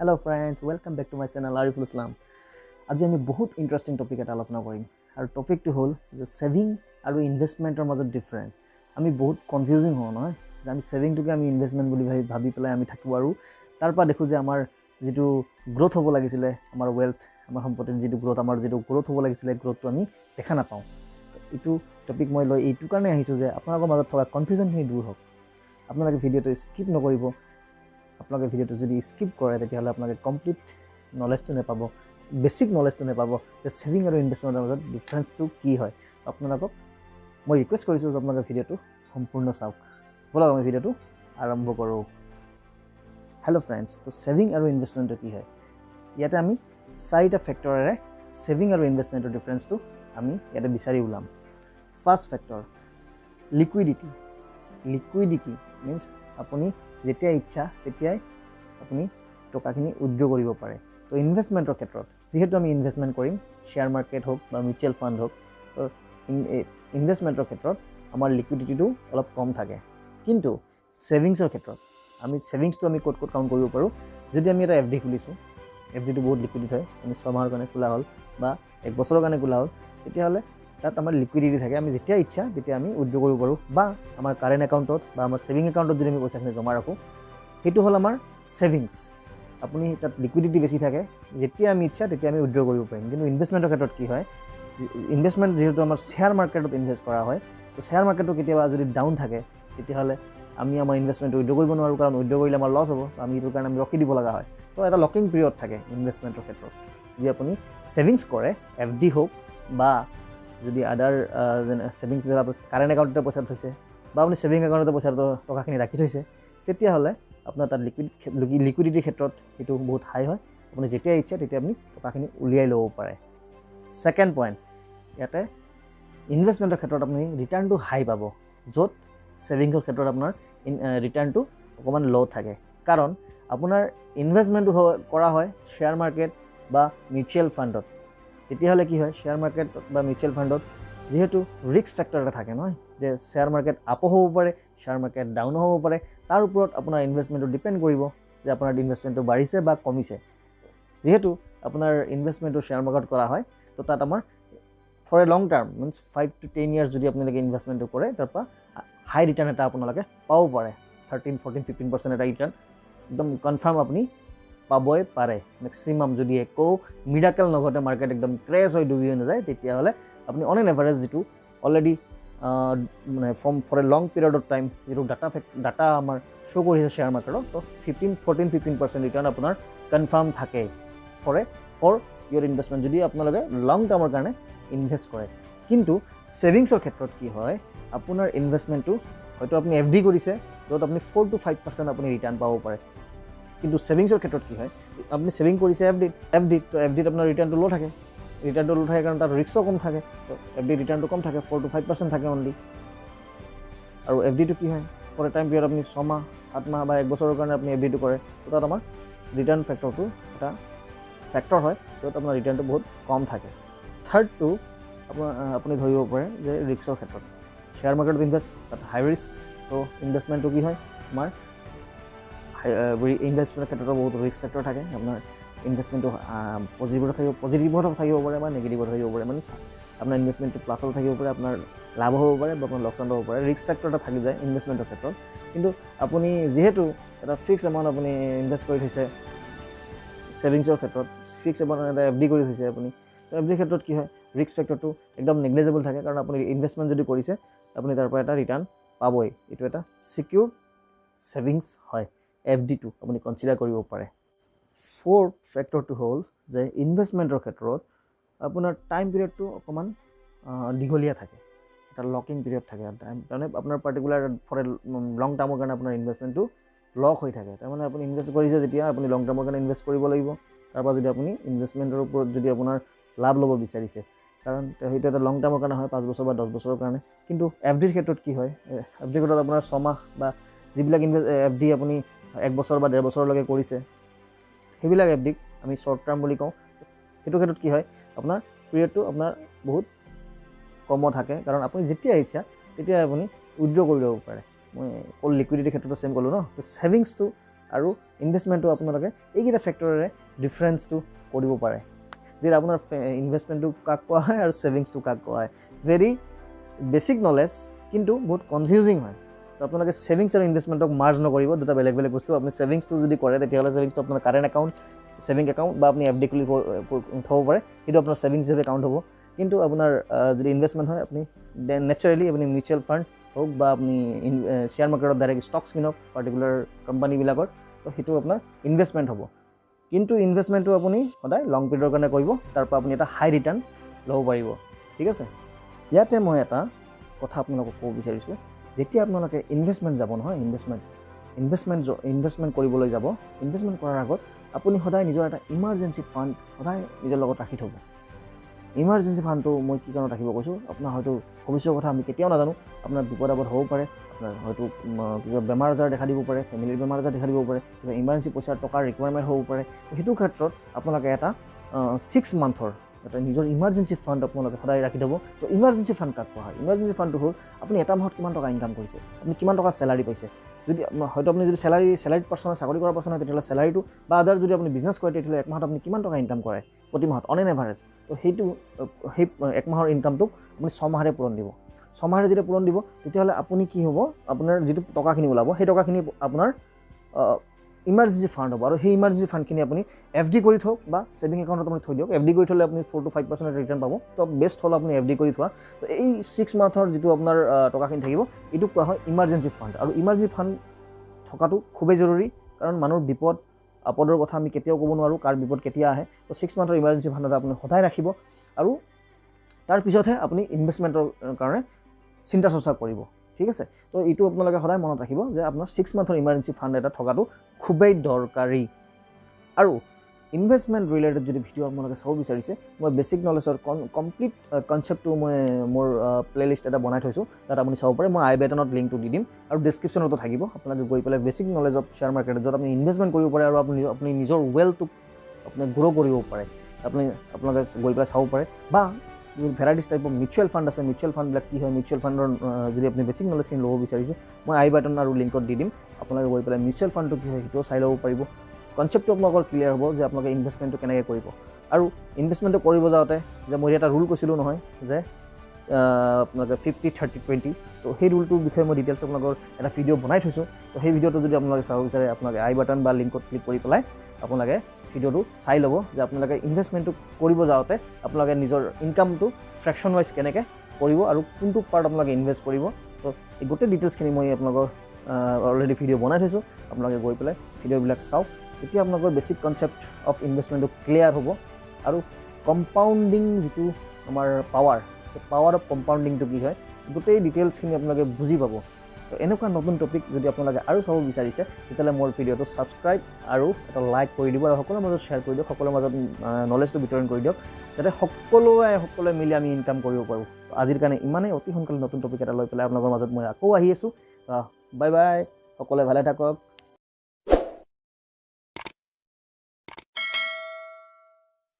Hello friends, welcome back to my channel Ariful Islam. আজি আমি বহুত ইন্টারেস্টিং টপিক এটা আলোচনা কৰিম আৰু টপিকটো হ'ল যে সেভিং আৰু ইনভেষ্টমেন্টৰ মাজত ডিফাৰেন্স। আমি বহুত কনফিউজিং হওঁ নহয় যে আমি সেভিংটোকে আমি ইনভেষ্টমেন্ট বুলি ভাবি পেলাই আমি থাকিব আৰু তাৰ পৰা দেখো যে আমাৰ যেটো গ্ৰোথ হ'ব লাগিছিল আমাৰ ওয়েলথ আমাৰ সম্পত্তিৰ যেটো গ্ৰোথ হ'ব লাগিছিল গ্ৰোথটো আমি দেখা নাপাওঁ। ইটো টপিক মই লৈ এইটো কাৰণে আহিছো যে আপোনালোকৰ মাজত থকা কনফিউজনখিনি দূৰ হওক। আপোনালোকে ভিডিঅ'টো স্কিপ নকৰিব। আপোনালোকে ভিডিঅ'টো যদি স্কিপ কৰে তেতিয়াহ'লে আপোনালোকে কমপ্লিট নলেজটো নেপাব, বেসিক নলেজটো নেপাব যে সেভিং আৰু ইনভেষ্টমেন্টৰ মাজত ডিফাৰেন্সটো কি হয়। আপোনালোকক মই ৰিকুৱেষ্ট কৰিছো যে আপোনালোকে ভিডিঅ'টো সম্পূৰ্ণ চাওক। বলক আমি ভিডিঅ'টো আৰম্ভ কৰোঁ। হেল্ল' ফ্ৰেণ্ডছ, তো সেভিং আৰু ইনভেষ্টমেন্টটো কি হয়? ইয়াতে আমি চাৰিটা ফেক্টৰেৰে সেভিং আৰু ইনভেষ্টমেন্টৰ ডিফাৰেন্সটো আমি ইয়াতে বিচাৰি ওলাম। First factor liquidity. Liquidity means আপুনি যেতিয়া ইচ্ছা তেতিয়াই আপুনি টকাখিনি উইথড্ৰ কৰিব পাৰে। তো ইনভেষ্টমেন্টৰ ক্ষেত্ৰত যেহেতু আমি ইনভেষ্টমেন্ট কৰিম, শেয়াৰ মাৰ্কেট হোক বা মিউচুৱেল ফাণ্ড হোক, তো ইনভেষ্টমেন্টৰ ক্ষেত্ৰত আমাৰ লিকুইডিটিটো অলপ কম থাকে। কিন্তু সেভিংছৰ ক্ষেত্ৰত আমি সেভিংছটো আমি ক'ত কাউণ্ট কৰিব পাৰোঁ। যদি আমি এটা এফডি খুলিছোঁ, এফডিটো বহুত লিকুইডিটি হয়, আমি 6 মাহৰ কাৰণে খোলা হ'ল বা 1 বছৰৰ কাৰণে খোলা হ'ল, তেতিয়াহ'লে তাত আমাৰ লিকুইডিটি থাকে। আমি যেতিয়া ইচ্ছা তেতিয়া আমি উইথড্ৰ কৰিব পাৰোঁ বা আমাৰ কাৰেণ্ট একাউণ্টত বা আমাৰ সেভিং একাউণ্টত যদি আমি পইচাখিনি জমা ৰাখোঁ, সেইটো হ'ল আমাৰ সেভিংছ। আপুনি তাত লিকুইডিটি বেছি থাকে, যেতিয়া আমি ইচ্ছা তেতিয়া আমি উইথড্ৰ কৰিব পাৰিম। কিন্তু ইনভেষ্টমেন্টৰ ক্ষেত্ৰত কি হয়, ইনভেষ্টমেন্ট যেহেতু আমাৰ শ্বেয়াৰ মাৰ্কেটত ইনভেষ্ট কৰা হয়, তো শ্বেয়াৰ মাৰ্কেটটো কেতিয়াবা যদি ডাউন থাকে তেতিয়াহ'লে আমি আমাৰ ইনভেষ্টমেন্টটো উইথড্ৰ কৰিব নোৱাৰোঁ, কাৰণ উইথড্ৰ কৰিলে আমাৰ লছ হ'ব। আমি এইটোৰ কাৰণে আমি ৰখি দিব লগা হয়। তো এটা লকিং পিৰিয়ড থাকে ইনভেষ্টমেন্টৰ ক্ষেত্ৰত। যদি আপুনি সেভিংছ কৰে, এফডি হোক বা যদি আদাৰ যেনে সেভিংছ কাৰেণ্ট একাউণ্টতে পইচা থৈছে বা আপুনি সেভিং একাউণ্টতে পইচা টকাখিনি ৰাখি থৈছে, তেতিয়াহ'লে আপোনাৰ তাত লিকুইডিটিৰ ক্ষেত্ৰত সেইটো বহুত হাই হয়। আপুনি যেতিয়া ইচ্ছা তেতিয়া আপুনি টকাখিনি উলিয়াই ল'ব পাৰে। ছেকেণ্ড পইণ্ট, ইয়াতে ইনভেষ্টমেণ্টৰ ক্ষেত্ৰত আপুনি ৰিটাৰ্ণটো হাই পাব, য'ত সেভিংছৰ ক্ষেত্ৰত আপোনাৰ ৰিটাৰ্ণটো অকণমান ল' থাকে। কাৰণ আপোনাৰ ইনভেষ্টমেণ্টটো কৰা হয় শ্বেয়াৰ মাৰ্কেট বা মিউচুৱেল ফাণ্ডত। তেতিয়াহ'লে কি হয়, শ্বেয়াৰ মাৰ্কেট বা মিউচুৱেল ফাণ্ডত যিহেতু ৰিস্ক ফেক্টৰ এটা থাকে নহয়, যে শ্বেয়াৰ মাৰ্কেট আপো হ'ব পাৰে, শ্বেয়াৰ মাৰ্কেট ডাউনো হ'ব পাৰে। তাৰ ওপৰত আপোনাৰ ইনভেষ্টমেণ্টটো ডিপেণ্ড কৰিব যে আপোনাৰ ইনভেষ্টমেণ্টটো বাঢ়িছে বা কমিছে। যিহেতু আপোনাৰ ইনভেষ্টমেণ্টটো শ্বেয়াৰ মাৰ্কেট কৰা হয়, তো তাত আমাৰ for a long term means 5 to 10 years যদি আপোনালোকে ইনভেষ্টমেণ্টটো কৰে, তাৰপৰা হাই ৰিটাৰ্ণ এটা আপোনালোকে পাব পাৰে। 13, 14, 15% এটা ৰিটাৰ্ণ একদম কনফাৰ্ম আপুনি পাবই পাৰে। মেক্সিমাম যদি একো মিৰাকেল নঘটে, মাৰ্কেট একদম ক্ৰেছ হৈ ডুবি হৈ নাযায়, তেতিয়াহ'লে আপুনি অন এন এভাৰেজ যিটো অলৰেডি মানে for a long period of time যিটো ডাটা আমাৰ শ্ব' কৰিছে শ্বেয়াৰ মাৰ্কেটত, তো 14-15% ৰিটাৰ্ণ আপোনাৰ কনফাৰ্ম থাকে ফৰ ইয়ৰ ইনভেষ্টমেণ্ট, যদি আপোনালোকে লং টাৰ্মৰ কাৰণে ইনভেষ্ট কৰে। কিন্তু সেভিংছৰ ক্ষেত্ৰত কি হয়, আপোনাৰ ইনভেষ্টমেণ্টটো হয়তো আপুনি এফডি কৰিছে, য'ত আপুনি 4 to 5% আপুনি ৰিটাৰ্ণ পাব পাৰে। কিন্তু সেভিংছৰ ক্ষেত্ৰত কি হয়, আপুনি সেভিং কৰিছে এফডিত, তো এফডিত আপোনাৰ ৰিটাৰ্ণটো ল' থাকে। ৰিটাৰ্ণটো ল' থাকে কাৰণ তাত ৰিস্কো কম থাকে, তো এফডি ৰিটাৰ্ণটো কম থাকে, 4 to 5% থাকে অনলি। আৰু এফডিটো কি হয়, ফৰ এ টাইম পিৰিয়ড আপুনি 6 মাহ 7 মাহ বা 1 বছৰৰ কাৰণে আপুনি এফডিটো কৰে, তো তাত আমাৰ ৰিটাৰ্ণ ফেক্টৰটো এটা ফেক্টৰ হয়, য'ত আপোনাৰ ৰিটাৰ্ণটো বহুত কম থাকে। থাৰ্ডটো আপুনি ধৰিব পাৰে যে ৰিস্কৰ ক্ষেত্ৰত শ্বেয়াৰ মাৰ্কেটত ইনভেষ্ট, তাত হাই ৰিস্ক। তো ইনভেষ্টমেণ্টটো কি হয়, আমাৰ ইনভেষ্টমেণ্টৰ ক্ষেত্ৰতো বহুত ৰিস্ক ফেক্টৰ থাকে। আপোনাৰ ইনভেষ্টমেণ্টটো পজিটিভত থাকিব পাৰে বা নেগেটিভত থাকিব পাৰে। মানে আপোনাৰ ইনভেষ্টমেণ্টটো প্লাছত থাকিব পাৰে, আপোনাৰ লাভ হ'ব পাৰে বা আপোনাৰ লোকচান হ'ব পাৰে। ৰিস্ক ফেক্টৰ এটা থাকি যায় ইনভেষ্টমেণ্টৰ ক্ষেত্ৰত। কিন্তু আপুনি যিহেতু এটা ফিক্স এমাউণ্ট আপুনি ইনভেষ্ট কৰি থৈছে সেভিংছৰ ক্ষেত্ৰত, ফিক্স এমাউণ্ট এটা এফডি কৰি থৈছে আপুনি, তো এফডিৰ ক্ষেত্ৰত কি হয়, ৰিস্ক ফেক্টৰটো একদম নেগলেজেবল থাকে। কাৰণ আপুনি ইনভেষ্টমেণ্ট যদি কৰিছে, আপুনি তাৰ পৰা এটা ৰিটাৰ্ণ পাবই। এইটো এটা ছিকিউৰ সেভিংছ হয়, এফডিটো আপুনি কনচিডাৰ কৰিব পাৰে। ফ'ৰ্থ ফেক্টৰটো হ'ল যে ইনভেষ্টমেণ্টৰ ক্ষেত্ৰত আপোনাৰ টাইম পিৰিয়ডটো অকণমান দীঘলীয়া থাকে, এটা লকিং পিৰিয়ড থাকে। তাৰমানে আপোনাৰ পাৰ্টিকুলাৰ ফৰ এ লং টাৰ্মৰ কাৰণে আপোনাৰ ইনভেষ্টমেণ্টটো লক হৈ থাকে। তাৰমানে আপুনি ইনভেষ্ট কৰিছে যেতিয়া, আপুনি লং টাৰ্মৰ কাৰণে ইনভেষ্ট কৰিব লাগিব। তাৰপৰা যদি আপুনি ইনভেষ্টমেণ্টৰ ওপৰত যদি আপোনাৰ লাভ ল'ব বিচাৰিছে, কাৰণ সেইটো এটা লং টাৰ্মৰ কাৰণে হয়, 5 বছৰ বা 10 বছৰৰ কাৰণে। কিন্তু এফডিৰ ক্ষেত্ৰত কি হয়, এফডিৰ ক্ষেত্ৰত আপোনাৰ 6 মাহ বা যিবিলাক এফডি আপুনি 1 বছৰ বা 1.5 বছৰলৈকে কৰিছে, সেইবিলাক এফডিক আমি শ্বৰ্ট টাৰ্ম বুলি কওঁ। সেইটো ক্ষেত্ৰত কি হয়, আপোনাৰ পিৰিয়ডটো আপোনাৰ বহুত কম থাকে, কাৰণ আপুনি যেতিয়া ইচ্ছা তেতিয়া আপুনি উইথড্ৰ কৰি ল'ব পাৰে। মই লিকুইডিটিৰ ক্ষেত্ৰতো সেম ক'লোঁ ন। তো সেভিংছটো আৰু ইনভেষ্টমেণ্টটো আপোনালোকে এইকেইটা ফেক্টৰেৰে ডিফাৰেঞ্চটো কৰিব পাৰে যে আপোনাৰ ইনভেষ্টমেণ্টটো কাক কোৱা হয় আৰু ছেভিংছটো কাক কোৱা হয় ভেৰি বেছিক নলেজ কিন্তু বহুত কনফিউজিং হয় তো আপোনালোকে ছেভিংছ আৰু ইনভেষ্টমেণ্টক মাৰ্জ নকৰিব দুটা বেলেগ বেলেগ বস্তু আপুনি ছেভিংছটো যদি কৰে তেতিয়াহ'লে ছেভিংছটো আপোনাৰ কাৰেণ্ট একাউণ্ট ছেভিং একাউণ্ট বা আপুনি FD খুলি থ'ব পাৰে সেইটো আপোনাৰ ছেভিংছ হিচাপে কাউণ্ট হ'ব কিন্তু আপোনাৰ যদি ইনভেষ্টমেণ্ট হয় আপুনি নেচাৰেলি আপুনি মিউচুৱেল ফাণ্ড হওক বা আপুনি শ্বেয়াৰ মাৰ্কেটত ডাইৰেক্ট ষ্টকছ কিনক পাৰ্টিকুলাৰ কোম্পানীবিলাকৰ তো সেইটো আপোনাৰ ইনভেষ্টমেণ্ট হ'ব কিন্তু ইনভেষ্টমেণ্টটো আপুনি সদায় লং পিৰিয়ডৰ কাৰণে কৰিব তাৰ পৰা আপুনি এটা হাই ৰিটাৰ্ণ ল'ব পাৰিব ঠিক আছে ইয়াতে মই এটা কথা আপোনালোকক ক'ব বিচাৰিছোঁ যেতিয়া আপোনালোকে ইনভেষ্টমেণ্ট যাব নহয় ইনভেষ্টমেণ্ট কৰিবলৈ যাব ইনভেষ্টমেণ্ট কৰাৰ আগত আপুনি সদায় নিজৰ এটা ইমাৰ্জেঞ্চি ফাণ্ড সদায় নিজৰ লগত ৰাখি থ'ব ইমাৰ্জেঞ্চি ফাণ্ডটো মই কি কাৰণত ৰাখিব কৈছোঁ আপোনাৰ হয়তো ভৱিষ্যতৰ কথা আমি কেতিয়াও নাজানো আপোনাৰ বিপদ আপদ হ'ব পাৰে আপোনাৰ হয়তো কিবা বেমাৰ আজাৰ দেখা দিব পাৰে ফেমিলিৰ বেমাৰ আজাৰ দেখা দিব পাৰে কিবা ইমাৰ্জেঞ্চি পইচাৰ টকাৰ ৰিকুৱাৰমেণ্ট হ'ব পাৰে সেইটো ক্ষেত্ৰত আপোনালোকে এটা 6 মান্থৰ এটা নিজৰ ইমাৰ্জেঞ্চি ফাণ্ড আপোনালোকে সদায় ৰাখি থ'ব তো ইমাৰ্জেঞ্চি ফাণ্ড কাক কোৱা হয় ইমাৰ্জেঞ্চি ফাণ্ডটো হ'ল আপুনি এটা মাহত কিমান টকা ইনকাম কৰিছে আপুনি কিমান টকা চেলাৰী পাইছে যদি হয়তো আপুনি যদি চেলাৰীড পাৰ্চন চাকৰি কৰা পাৰ্চন হয় তেতিয়াহ'লে চেলাৰীটো বা আদাৰ যদি আপুনি বিজনেছ কৰে তেতিয়াহ'লে এক মাহত আপুনি কিমান টকা ইনকাম কৰে প্ৰতি মাহত অন এন এভাৰেজ তো সেই এক মাহৰ ইনকামটোক আপুনি 6 মাহেৰে পূৰণ দিব 6 মাহেৰে যেতিয়া পূৰণ দিব তেতিয়াহ'লে আপুনি কি হ'ব আপোনাৰ যিটো টকাখিনি ওলাব সেই টকাখিনি আপোনাৰ ইমাৰ্জেঞ্চি ফাণ্ড হ'ব আৰু সেই ইমাৰ্জেঞ্চি ফাণ্ডখিনি আপুনি FD কৰি থওক বা ছেভিং একাউণ্টত আপুনি থৈ দিয়ক FD কৰি থ'লে আপুনি 4 to 5% ৰিটাৰ্ণ পাব তো বেষ্ট হ'ল আপুনি FD কৰি থোৱা তো এই 6 মান্থৰ যিটো আপোনাৰ টকাখিনি থাকিব এইটো কোৱা হয় ইমাৰ্জেঞ্চি ফাণ্ড আৰু ইমাৰ্জেঞ্চি ফাণ্ড থকাটো খুবেই জৰুৰী কাৰণ মানুহৰ বিপদ আপদৰ কথা আমি কেতিয়াও ক'ব নোৱাৰোঁ কাৰ বিপদ কেতিয়া আহে তো 6 মান্থৰ ইমাৰ্জেঞ্চি ফাণ্ড এটা আপুনি সদায় ৰাখিব আৰু তাৰ পিছতহে আপুনি ইনভেষ্টমেণ্টৰ কাৰণে চিন্তা চৰ্চা কৰিব ঠিক আছে তো এইটো আপোনালোকে সদায় মনত ৰাখিব যে আপোনাৰ 6 মান্থৰ ইমাৰ্জেঞ্চি ফাণ্ড এটা থকাটো খুবেই দৰকাৰী আৰু ইনভেষ্টমেণ্ট ৰিলেটেড যদি ভিডিঅ' আপোনালোকে চাব বিচাৰিছে মই বেছিক নলেজৰ কমপ্লিট কনচেপ্টটো মই মোৰ প্লেলিষ্ট এটা বনাই থৈছোঁ তাত আপুনি চাব পাৰে মই আই বাটনত লিংকটো দি দিম আৰু ডেছক্ৰিপশ্যনতো থাকিব আপোনালোকে গৈ পেলাই বেছিক নলেজ অফ শ্বেয়াৰ মাৰ্কেটত য'ত আপুনি ইনভেষ্টমেণ্ট কৰিব পাৰে আৰু আপুনি নিজৰ ৱেলথটোক আপুনি গ্ৰ' কৰিব পাৰে আপোনালোকে গৈ পেলাই চাব পাৰে বা ভেৰাইটিছ টাইপৰ মিউচুৱেল ফাণ্ড আছে মিউচুৱেল ফাণ্ডবিলাক কি হয় মিউচুৱেল ফাণ্ডৰ যদি আপুনি বেছিক নলেজখিনি ল'ব বিচাৰিছে মই আই বাটন আৰু লিংকত দি দিম আপোনালোকে গৈ পেলাই মিউচুৱেল ফাণ্ডটো কি হয় সেইটোও চাই ল'ব পাৰিব কনচেপ্টটো আপোনালোকৰ ক্লিয়াৰ হ'ব যে আপোনালোকে ইনভেষ্টমেণ্টটো কেনেকৈ কৰিব আৰু ইনভেষ্টমেণ্টটো কৰিব যাওঁতে যে মই এটা ৰুল কৈছিলোঁ নহয় যে আপোনালোকে 50-30-20 তো সেই ৰুলটোৰ বিষয়ে মই ডিটেইলছ আপোনালোকৰ এটা ভিডিঅ' বনাই থৈছোঁ তো সেই ভিডিঅ'টো যদি আপোনালোকে চাব বিচাৰে আপোনালোকে আই বাটন বা লিংকত ক্লিক কৰি পেলাই আপোনালোকে ভিডিঅ'টো চাই ল'ব যে আপোনালোকে ইনভেষ্টমেণ্টটো কৰিব যাওঁতে আপোনালোকে নিজৰ ইনকামটো ফ্ৰেকশ্যন ৱাইজ কেনেকৈ কৰিব আৰু কোনটো পাৰ্ট আপোনালোকে ইনভেষ্ট কৰিব তো এই গোটেই ডিটেইলছখিনি মই আপোনালোকৰ অলৰেডি ভিডিঅ' বনাই থৈছোঁ আপোনালোকে গৈ পেলাই ভিডিঅ'বিলাক চাওক তেতিয়া আপোনালোকৰ বেছিক কনচেপ্ট অফ ইনভেষ্টমেণ্টটো ক্লিয়াৰ হ'ব আৰু কম্পাউণ্ডিং যিটো আমাৰ পাৱাৰ অফ কম্পাউণ্ডিংটো কি হয় গোটেই ডিটেইলছখিনি আপোনালোকে বুজি পাব তো এনেকুৱা নতুন টপিক যদি আপোনালোকে আৰু চাব বিচাৰিছে তেতিয়াহ'লে মোৰ ভিডিঅ'টো ছাবস্ক্ৰাইব আৰু এটা লাইক কৰি দিব আৰু সকলোৰে মাজত শ্বেয়াৰ কৰি দিয়ক সকলোৰে মাজত নলেজটো বিতৰণ কৰি দিয়ক যাতে সকলোৱে মিলি আমি ইনকাম কৰিব পাৰোঁ আজিৰ কাৰণে ইমানেই অতি সোনকালে নতুন টপিক এটা লৈ পেলাই আপোনালোকৰ মাজত মই আকৌ আহি আছোঁ বাই বাই সকলোৱে ভালে থাকক